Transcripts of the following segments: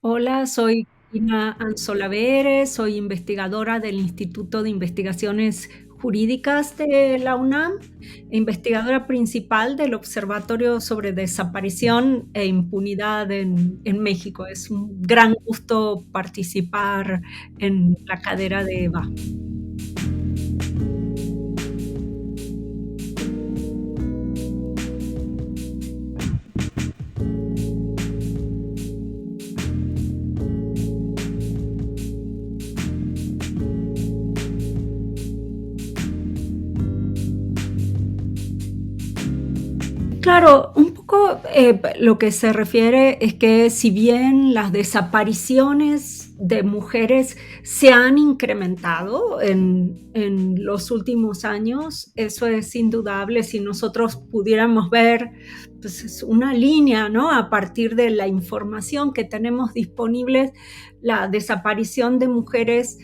Hola, soy Ina Anzolavere, soy investigadora del Instituto de Investigaciones Jurídicas de la UNAM e investigadora principal del Observatorio sobre Desaparición e Impunidad en México. Es un gran gusto participar en la cadera de EVA. Claro, un poco, lo que se refiere es que si bien las desapariciones de mujeres se han incrementado en los últimos años, eso es indudable. Si nosotros pudiéramos ver, pues, es una línea, ¿no? A partir de la información que tenemos disponible, la desaparición de mujeres,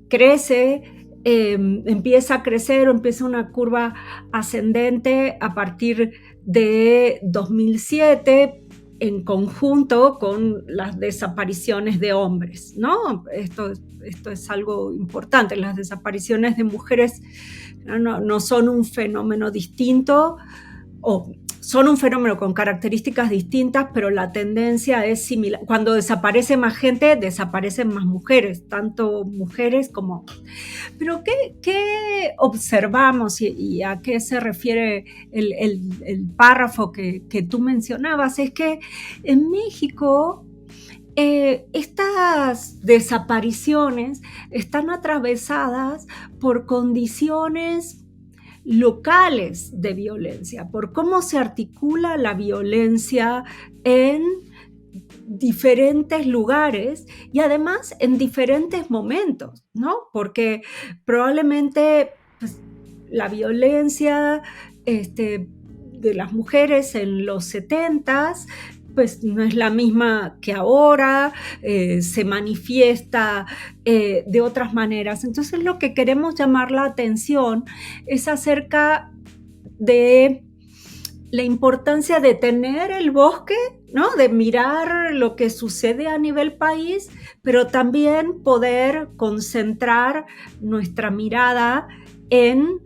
crece, empieza a crecer o empieza una curva ascendente a partir de 2007 en conjunto con las desapariciones de hombres, ¿no? Esto es algo importante. Las desapariciones de mujeres no son un fenómeno distinto o son un fenómeno con características distintas, pero la tendencia es similar. Cuando desaparece más gente, desaparecen más mujeres, tanto mujeres como... Pero ¿qué observamos y a qué se refiere el párrafo que tú mencionabas? Es que en México estas desapariciones están atravesadas por condiciones locales de violencia, por cómo se articula la violencia en diferentes lugares y además en diferentes momentos, ¿no? Porque probablemente pues, la violencia de las mujeres en los 70s pues no es la misma que ahora, se manifiesta de otras maneras. Entonces lo que queremos llamar la atención es acerca de la importancia de tener el bosque, ¿no? De mirar lo que sucede a nivel país, pero también poder concentrar nuestra mirada en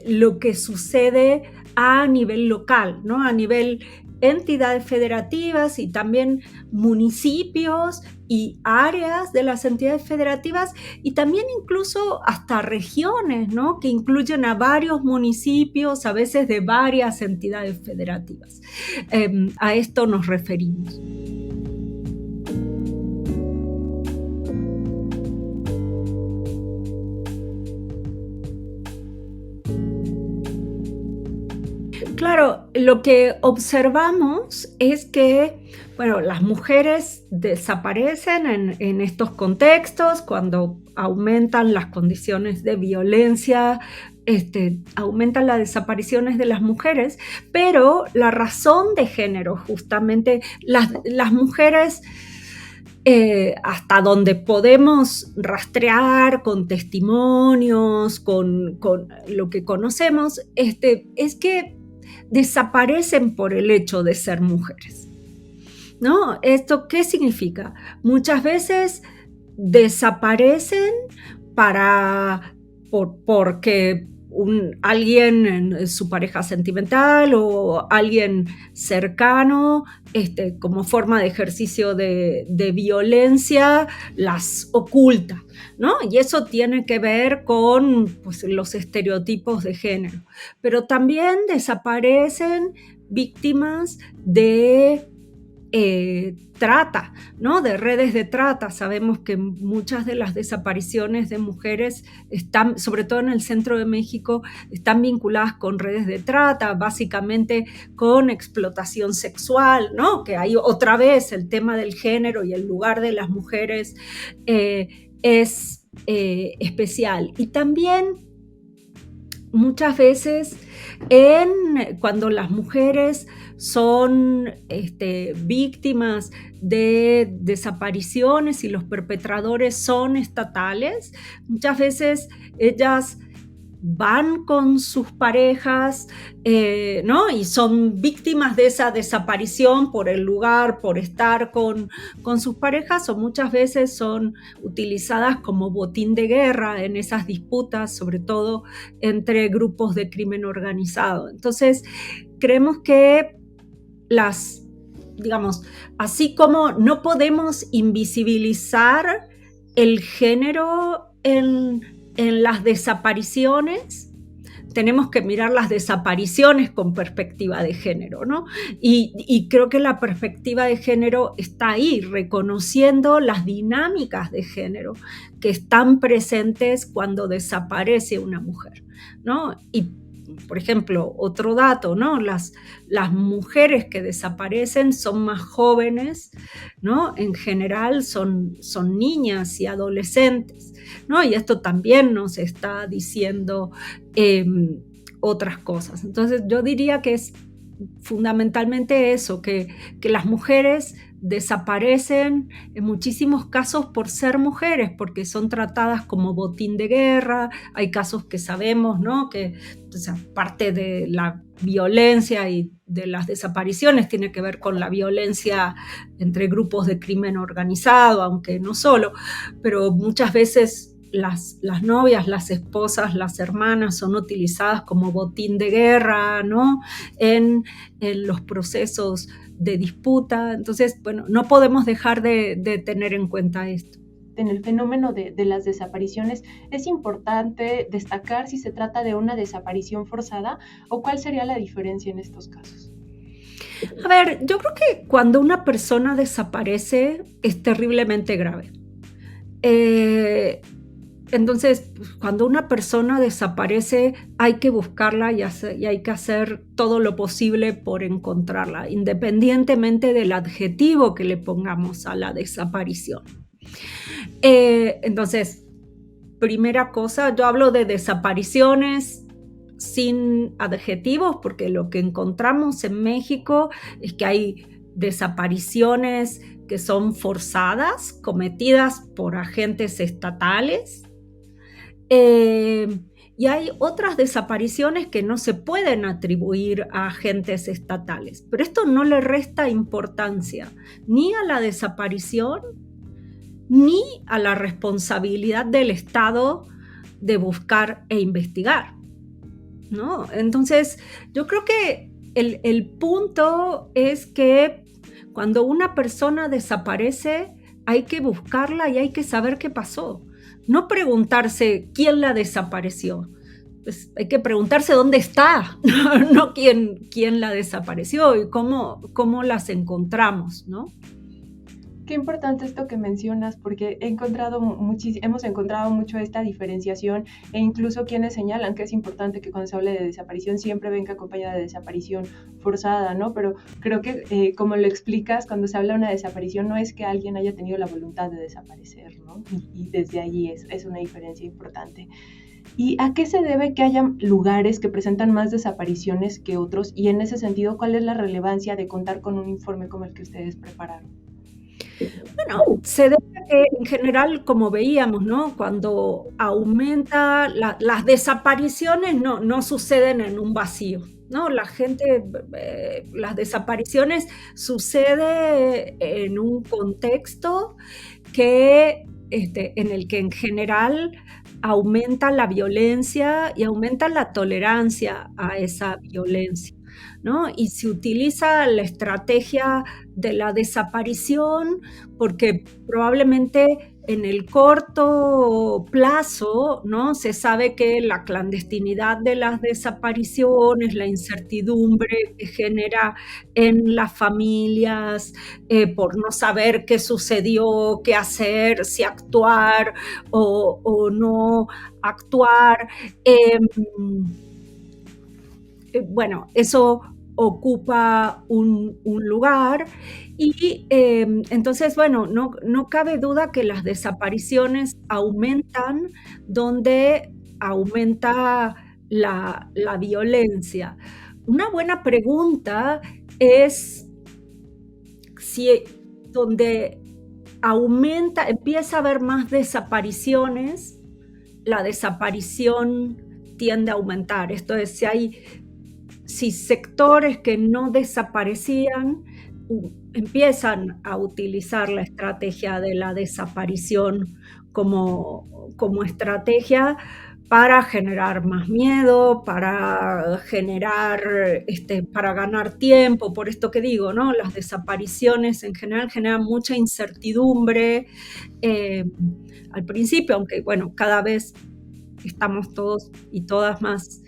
lo que sucede a nivel local, ¿no? A nivel entidades federativas y también municipios y áreas de las entidades federativas y también incluso hasta regiones, ¿no? Que incluyen a varios municipios, a veces de varias entidades federativas. A esto nos referimos. Claro, lo que observamos es que, bueno, las mujeres desaparecen en estos contextos cuando aumentan las condiciones de violencia, aumentan las desapariciones de las mujeres, pero la razón de género, justamente, las mujeres hasta donde podemos rastrear con testimonios, con lo que conocemos, es que desaparecen por el hecho de ser mujeres, ¿no? ¿Esto qué significa? Muchas veces desaparecen porque alguien, su pareja sentimental o alguien cercano, como forma de ejercicio de violencia, las oculta, ¿no? Y eso tiene que ver con pues, los estereotipos de género. Pero también desaparecen víctimas de trata, ¿no? De redes de trata. Sabemos que muchas de las desapariciones de mujeres están, sobre todo en el centro de México, están vinculadas con redes de trata, básicamente con explotación sexual, ¿no? Que hay otra vez el tema del género y el lugar de las mujeres es especial. Y también muchas veces cuando las mujeres son víctimas de desapariciones y los perpetradores son estatales, muchas veces ellas van con sus parejas, ¿no? Y son víctimas de esa desaparición por el lugar, por estar con sus parejas, o muchas veces son utilizadas como botín de guerra en esas disputas, sobre todo entre grupos de crimen organizado. Entonces, creemos que digamos, así como no podemos invisibilizar el género en las desapariciones, tenemos que mirar las desapariciones con perspectiva de género, ¿no? Y creo que la perspectiva de género está ahí, reconociendo las dinámicas de género que están presentes cuando desaparece una mujer, ¿no? Y, por ejemplo, otro dato, ¿no? Las mujeres que desaparecen son más jóvenes, ¿no? En general son niñas y adolescentes, ¿no? Y esto también nos está diciendo otras cosas. Entonces yo diría que es fundamentalmente eso, que las mujeres desaparecen en muchísimos casos por ser mujeres, porque son tratadas como botín de guerra. Hay casos que sabemos, ¿no? Que, o sea, parte de la violencia y de las desapariciones tiene que ver con la violencia entre grupos de crimen organizado, aunque no solo, pero muchas veces las novias, las esposas, las hermanas son utilizadas como botín de guerra, ¿no? En los procesos de disputa. Entonces, bueno, no podemos dejar de tener en cuenta esto. En el fenómeno de las desapariciones, ¿es importante destacar si se trata de una desaparición forzada o cuál sería la diferencia en estos casos? A ver, yo creo que cuando una persona desaparece es terriblemente grave. Entonces, cuando una persona desaparece, hay que buscarla y hay que hacer todo lo posible por encontrarla, independientemente del adjetivo que le pongamos a la desaparición. Entonces, primera cosa, yo hablo de desapariciones sin adjetivos, porque lo que encontramos en México es que hay desapariciones que son forzadas, cometidas por agentes estatales, y hay otras desapariciones que no se pueden atribuir a agentes estatales. Pero esto no le resta importancia ni a la desaparición ni a la responsabilidad del Estado de buscar e investigar, ¿no? Entonces, yo creo que el punto es que cuando una persona desaparece, hay que buscarla y hay que saber qué pasó. No preguntarse quién la desapareció. Pues hay que preguntarse dónde está, no quién la desapareció y cómo las encontramos, ¿no? Qué importante esto que mencionas, porque hemos encontrado mucho esta diferenciación e incluso quienes señalan que es importante que cuando se hable de desaparición siempre venga acompañada de desaparición forzada, ¿no? Pero creo que, como lo explicas, cuando se habla de una desaparición no es que alguien haya tenido la voluntad de desaparecer, ¿no? Y desde allí es una diferencia importante. ¿Y a qué se debe que haya lugares que presentan más desapariciones que otros? Y en ese sentido, ¿cuál es la relevancia de contar con un informe como el que ustedes prepararon? Bueno, se debe a que en general, como veíamos, ¿no? Cuando aumenta las desapariciones no suceden en un vacío, ¿no? Las desapariciones sucede en un contexto en el que en general aumenta la violencia y aumenta la tolerancia a esa violencia, ¿no? Y se utiliza la estrategia de la desaparición porque probablemente en el corto plazo, ¿no? Se sabe que la clandestinidad de las desapariciones, la incertidumbre que genera en las familias, por no saber qué sucedió, qué hacer, si actuar o no actuar. Bueno, eso ocupa un lugar y entonces, bueno, no cabe duda que las desapariciones aumentan donde aumenta la violencia. Una buena pregunta es si donde empieza a haber más desapariciones, la desaparición tiende a aumentar. Esto es, si sectores que no desaparecían empiezan a utilizar la estrategia de la desaparición como estrategia para generar más miedo, para para ganar tiempo, por esto que digo, ¿no? Las desapariciones en general generan mucha incertidumbre al principio, aunque bueno, cada vez estamos todos y todas más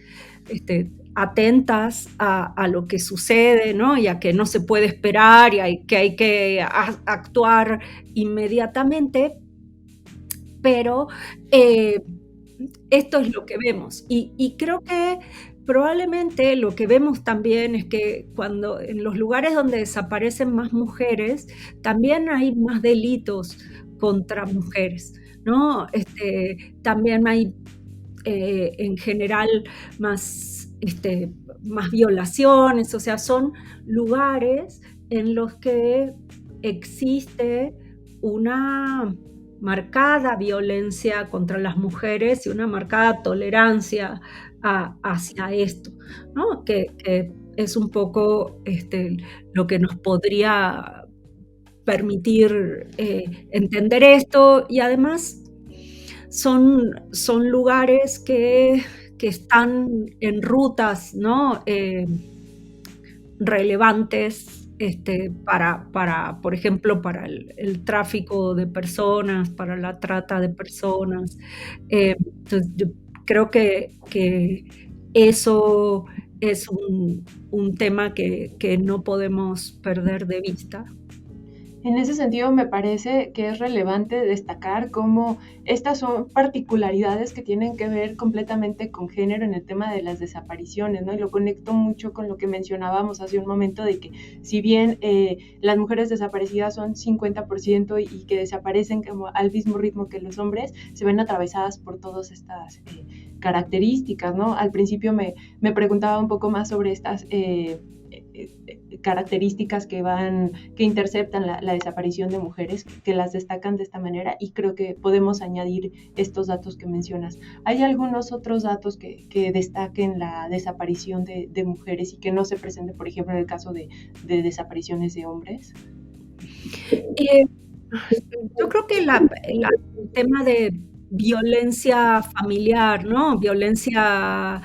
atentas a lo que sucede, ¿no? Y a que no se puede esperar y que hay que actuar inmediatamente, pero esto es lo que vemos. Y creo que probablemente lo que vemos también es que cuando en los lugares donde desaparecen más mujeres, también hay más delitos contra mujeres, ¿no? También hay en general más violaciones, o sea, son lugares en los que existe una marcada violencia contra las mujeres y una marcada tolerancia hacia esto, ¿no? Que es un poco lo que nos podría permitir entender esto, y además son lugares que están en rutas, ¿no? Relevantes por ejemplo, para el tráfico de personas, para la trata de personas. Entonces, yo creo que eso es un tema que no podemos perder de vista. En ese sentido, me parece que es relevante destacar cómo estas son particularidades que tienen que ver completamente con género en el tema de las desapariciones, ¿no? Y lo conecto mucho con lo que mencionábamos hace un momento de que si bien las mujeres desaparecidas son 50% y que desaparecen como al mismo ritmo que los hombres, se ven atravesadas por todas estas características, ¿no? Al principio me preguntaba un poco más sobre estas características que interceptan la desaparición de mujeres, que las destacan de esta manera, y creo que podemos añadir estos datos que mencionas. ¿Hay algunos otros datos que destaquen la desaparición de mujeres y que no se presente, por ejemplo, en el caso de desapariciones de hombres? Yo creo que el tema de violencia familiar, ¿no? Violencia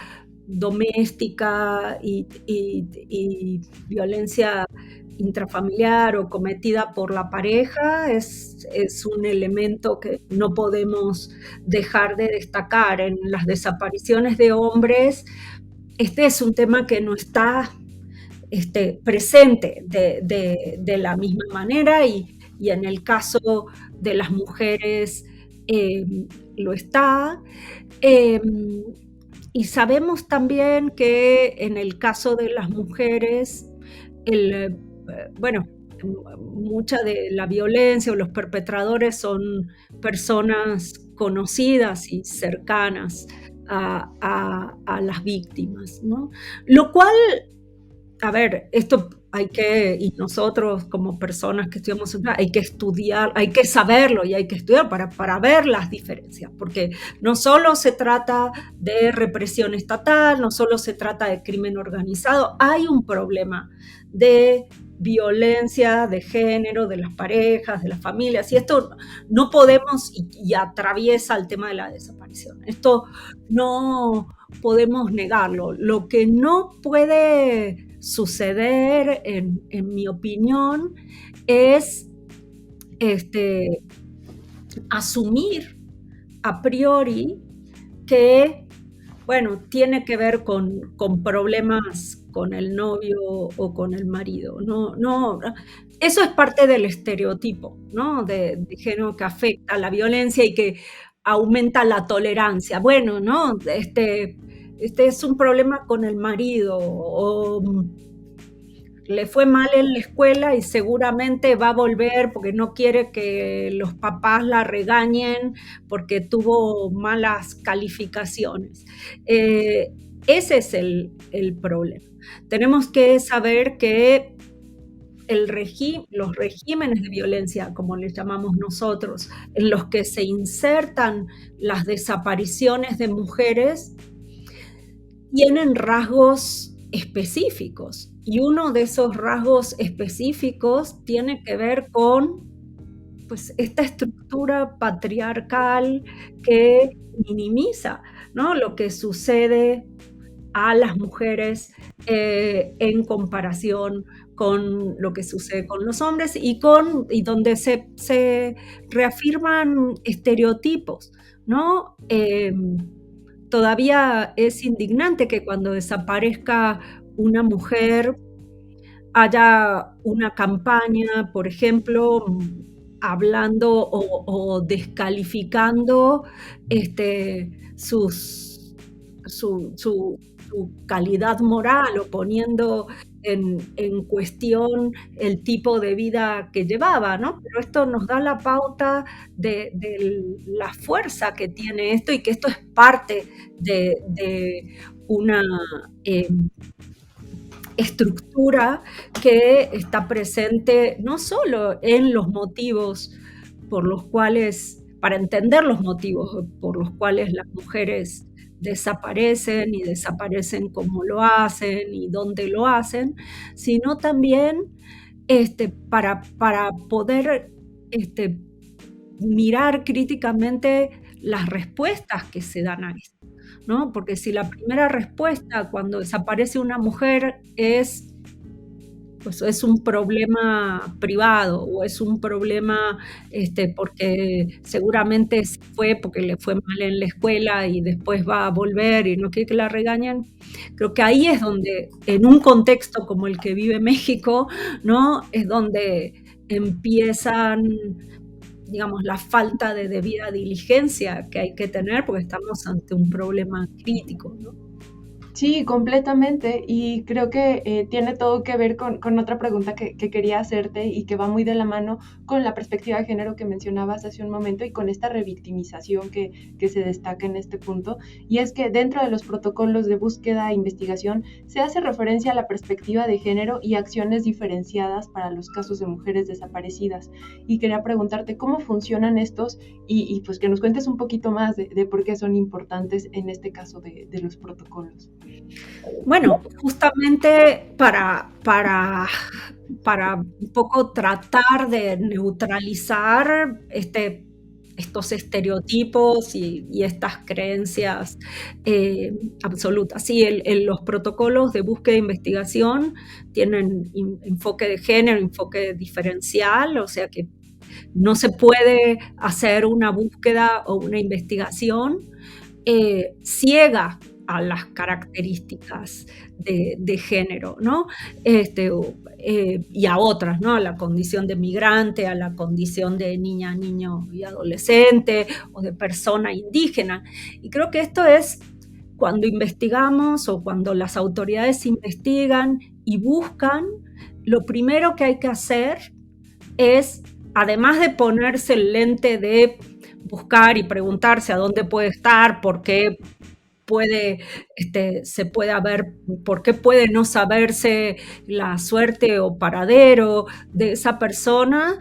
doméstica y violencia intrafamiliar o cometida por la pareja es un elemento que no podemos dejar de destacar. En las desapariciones de hombres, este es un tema que no está presente de la misma manera, y en el caso de las mujeres lo está. Y sabemos también que en el caso de las mujeres, mucha de la violencia o los perpetradores son personas conocidas y cercanas a las víctimas, ¿no? Lo cual, a ver, esto y nosotros como personas que estudiamos, hay que estudiar, hay que saberlo y hay que estudiar para ver las diferencias, porque no solo se trata de represión estatal, no solo se trata de crimen organizado, hay un problema de violencia de género, de las parejas, de las familias, y esto no podemos, y atraviesa el tema de la desaparición. Esto no podemos negarlo. Lo que no puede suceder, en mi opinión, es asumir a priori que, bueno, tiene que ver con problemas con el novio o con el marido. No, eso es parte del estereotipo, ¿no? De género que afecta la violencia y que aumenta la tolerancia. Bueno, ¿no? Este es un problema con el marido, o le fue mal en la escuela y seguramente va a volver porque no quiere que los papás la regañen porque tuvo malas calificaciones. Ese es el problema. Tenemos que saber que los regímenes de violencia, como les llamamos nosotros, en los que se insertan las desapariciones de mujeres, tienen rasgos específicos. Y uno de esos rasgos específicos tiene que ver con, pues, esta estructura patriarcal que minimiza, ¿no?, lo que sucede a las mujeres, en comparación con lo que sucede con los hombres y donde se reafirman estereotipos, ¿no? Todavía es indignante que cuando desaparezca una mujer haya una campaña, por ejemplo, hablando o descalificando, sus su calidad moral o poniendo en cuestión el tipo de vida que llevaba, ¿no? Pero esto nos da la pauta de la fuerza que tiene esto y que esto es parte de una, estructura que está presente no solo en los motivos por los cuales, para entender los motivos por los cuales las mujeres desaparecen y desaparecen cómo lo hacen y dónde lo hacen, sino también para poder mirar críticamente las respuestas que se dan a esto, ¿no? Porque si la primera respuesta cuando desaparece una mujer es, pues es un problema privado o es un problema porque seguramente se fue porque le fue mal en la escuela y después va a volver y no quiere que la regañen. Creo que ahí es donde, en un contexto como el que vive México, ¿no? Es donde empiezan, digamos, la falta de debida diligencia que hay que tener porque estamos ante un problema crítico, ¿no? Sí, completamente. Y creo que tiene todo que ver con otra pregunta que quería hacerte y que va muy de la mano con la perspectiva de género que mencionabas hace un momento y con esta revictimización que se destaca en este punto. Y es que dentro de los protocolos de búsqueda e investigación se hace referencia a la perspectiva de género y acciones diferenciadas para los casos de mujeres desaparecidas. Y quería preguntarte cómo funcionan estos y pues que nos cuentes un poquito más de por qué son importantes en este caso de los protocolos. Bueno, justamente para un poco tratar de neutralizar estos estereotipos y estas creencias absolutas. Sí, los protocolos de búsqueda e investigación tienen enfoque de género, enfoque diferencial, o sea que no se puede hacer una búsqueda o una investigación ciega a las características de género, ¿no? Y a otras, ¿no? A la condición de migrante, a la condición de niña, niño y adolescente o de persona indígena. Y creo que esto es cuando investigamos o cuando las autoridades investigan y buscan, lo primero que hay que hacer es, además de ponerse el lente de buscar y preguntarse a dónde puede estar, por qué se puede haber, por qué puede no saberse la suerte o paradero de esa persona,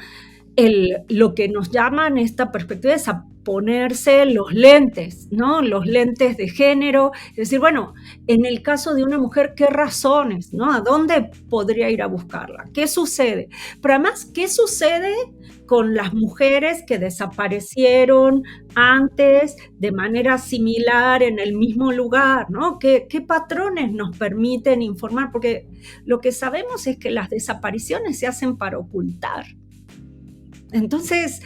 lo que nos llama en esta perspectiva es a ponerse los lentes, ¿no? Los lentes de género, es decir, bueno, en el caso de una mujer, ¿qué razones, ¿no? ¿A dónde podría ir a buscarla? ¿Qué sucede? Pero además, ¿qué sucede con las mujeres que desaparecieron antes de manera similar en el mismo lugar, ¿no? ¿Qué patrones nos permiten informar? Porque lo que sabemos es que las desapariciones se hacen para ocultar. Entonces,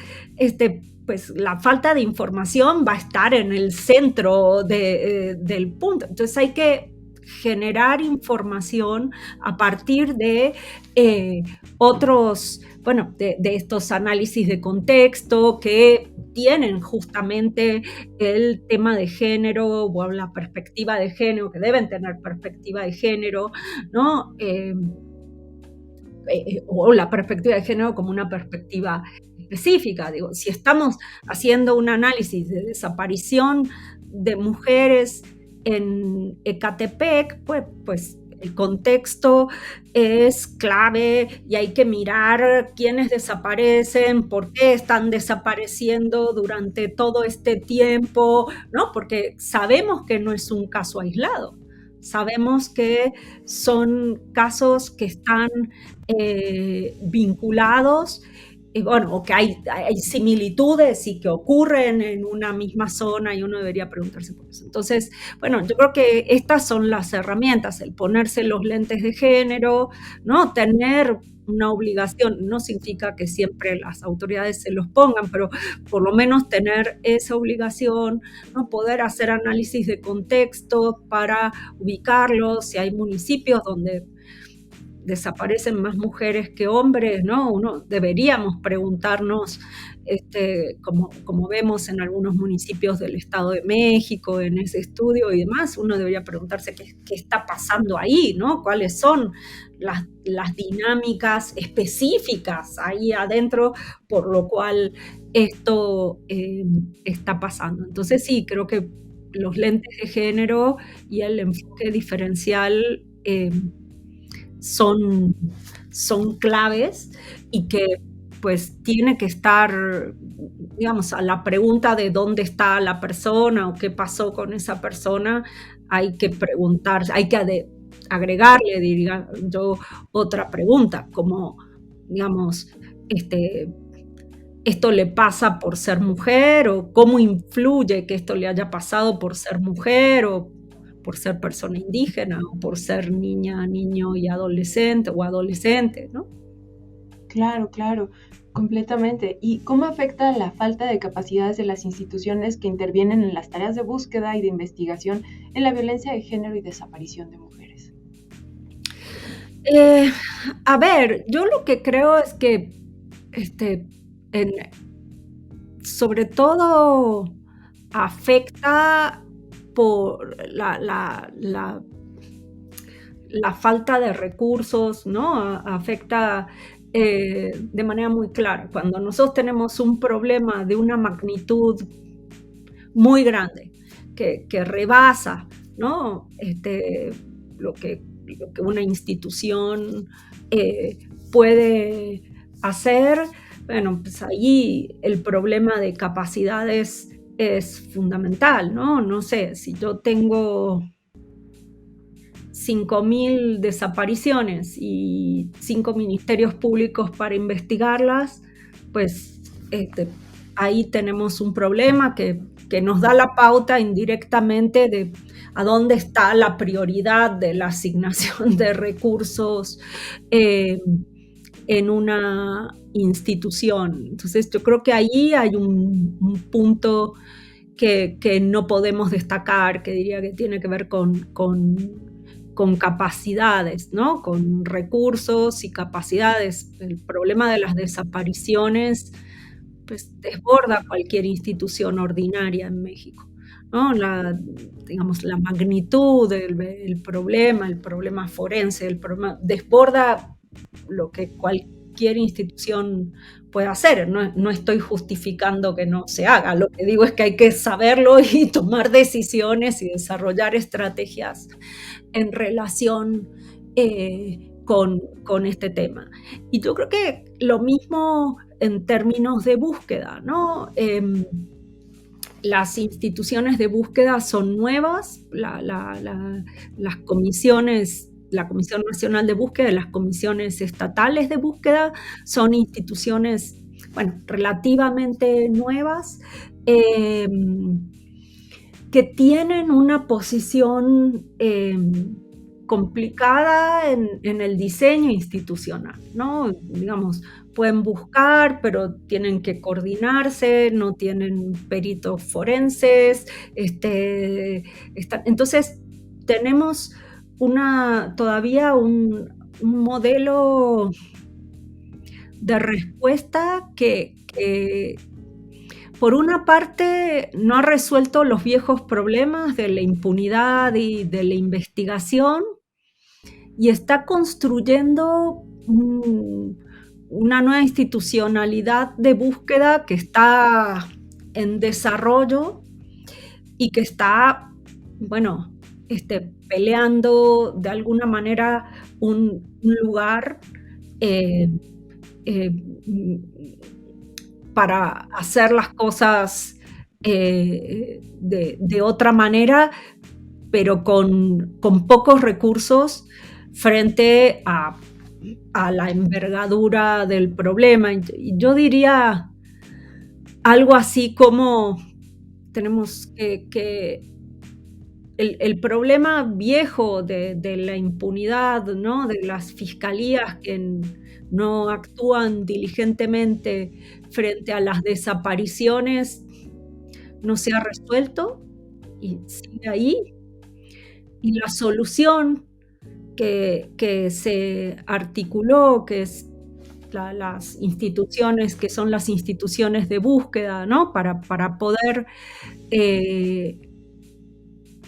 pues la falta de información va a estar en el centro del punto. Entonces hay que generar información a partir de otros, bueno, de estos análisis de contexto que tienen justamente el tema de género o la perspectiva de género, que deben tener perspectiva de género, ¿no? O la perspectiva de género como una perspectiva específica. Digo, si estamos haciendo un análisis de desaparición de mujeres en Ecatepec, pues el contexto es clave y hay que mirar quiénes desaparecen, por qué están desapareciendo durante todo este tiempo, ¿no? Porque sabemos que no es un caso aislado. sabemos que son casos que están vinculados, bueno, o que hay similitudes y que ocurren en una misma zona y uno debería preguntarse por eso. Entonces, bueno, yo creo que estas son las herramientas, el ponerse los lentes de género, ¿no? Tener una obligación, no significa que siempre las autoridades se los pongan, pero por lo menos tener esa obligación, ¿no? Poder hacer análisis de contexto para ubicarlos, si hay municipios donde desaparecen más mujeres que hombres, ¿no? Deberíamos preguntarnos, como vemos en algunos municipios del Estado de México, en ese estudio y demás, uno debería preguntarse qué está pasando ahí, ¿no? ¿Cuáles son las dinámicas específicas ahí adentro por lo cual esto está pasando? Entonces sí, creo que los lentes de género y el enfoque diferencial son, son claves y que pues tiene que estar, digamos, a la pregunta de dónde está la persona o qué pasó con esa persona, hay que preguntar, hay que agregarle, diría yo, otra pregunta, como, digamos, este, esto le pasa por ser mujer o cómo influye que esto le haya pasado por ser mujer o por ser persona indígena o por ser niña, niño y adolescente o adolescente, ¿no? Claro, claro, completamente. ¿Y cómo afecta la falta de capacidades de las instituciones que intervienen en las tareas de búsqueda y de investigación en la violencia de género y desaparición de mujeres? Eh, a ver, yo lo que creo es que, este, en sobre todo afecta por la falta de recursos, ¿no? Afecta de manera muy clara. Cuando nosotros tenemos un problema de una magnitud muy grande, que rebasa, ¿no? Lo que una institución puede hacer, bueno, pues ahí el problema de capacidades es fundamental, ¿no? No sé, si yo tengo 5.000 desapariciones y 5 ministerios públicos para investigarlas, pues ahí tenemos un problema que nos da la pauta indirectamente de a dónde está la prioridad de la asignación de recursos eh, en una institución. Entonces yo creo que ahí hay un punto que no podemos destacar, que diría que tiene que ver con capacidades, ¿no? Con recursos y capacidades. El problema de las desapariciones, pues, desborda cualquier institución ordinaria en México, ¿no? Digamos, la magnitud del problema, el problema forense, el problema desborda lo que cualquier institución puede hacer. No estoy justificando que no se haga, lo que digo es que hay que saberlo y tomar decisiones y desarrollar estrategias en relación con este tema. Y yo creo que lo mismo en términos de búsqueda, ¿no? Las instituciones de búsqueda son nuevas, las comisiones, la Comisión Nacional de Búsqueda y las comisiones estatales de búsqueda son instituciones, bueno, relativamente nuevas, que tienen una posición complicada en el diseño institucional, ¿no? Digamos, pueden buscar, pero tienen que coordinarse, no tienen peritos forenses, entonces tenemos todavía un modelo de respuesta que por una parte no ha resuelto los viejos problemas de la impunidad y de la investigación y está construyendo una nueva institucionalidad de búsqueda que está en desarrollo y que está, bueno, peleando de alguna manera un lugar eh, eh, para hacer las cosas de otra manera, pero con pocos recursos frente a la envergadura del problema. Y yo diría algo así como tenemos que el problema viejo de la impunidad, ¿no? De las fiscalías que no actúan diligentemente frente a las desapariciones, no se ha resuelto y sigue ahí. Y la solución que se articuló, que es las instituciones, que son las instituciones de búsqueda, ¿no? Para poder, eh,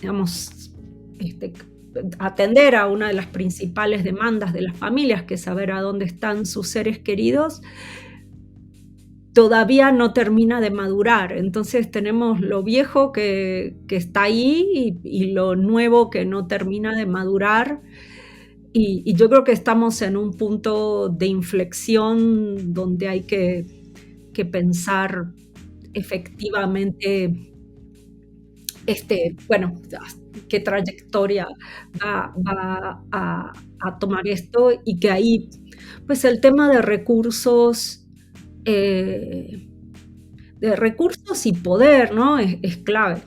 digamos, este, atender a una de las principales demandas de las familias, que es saber a dónde están sus seres queridos, todavía no termina de madurar. Entonces tenemos lo viejo que está ahí y lo nuevo que no termina de madurar. Y yo creo que estamos en un punto de inflexión donde hay que pensar efectivamente, bueno, qué trayectoria va a tomar esto y que ahí, pues el tema eh, de recursos y poder, ¿no? Es clave.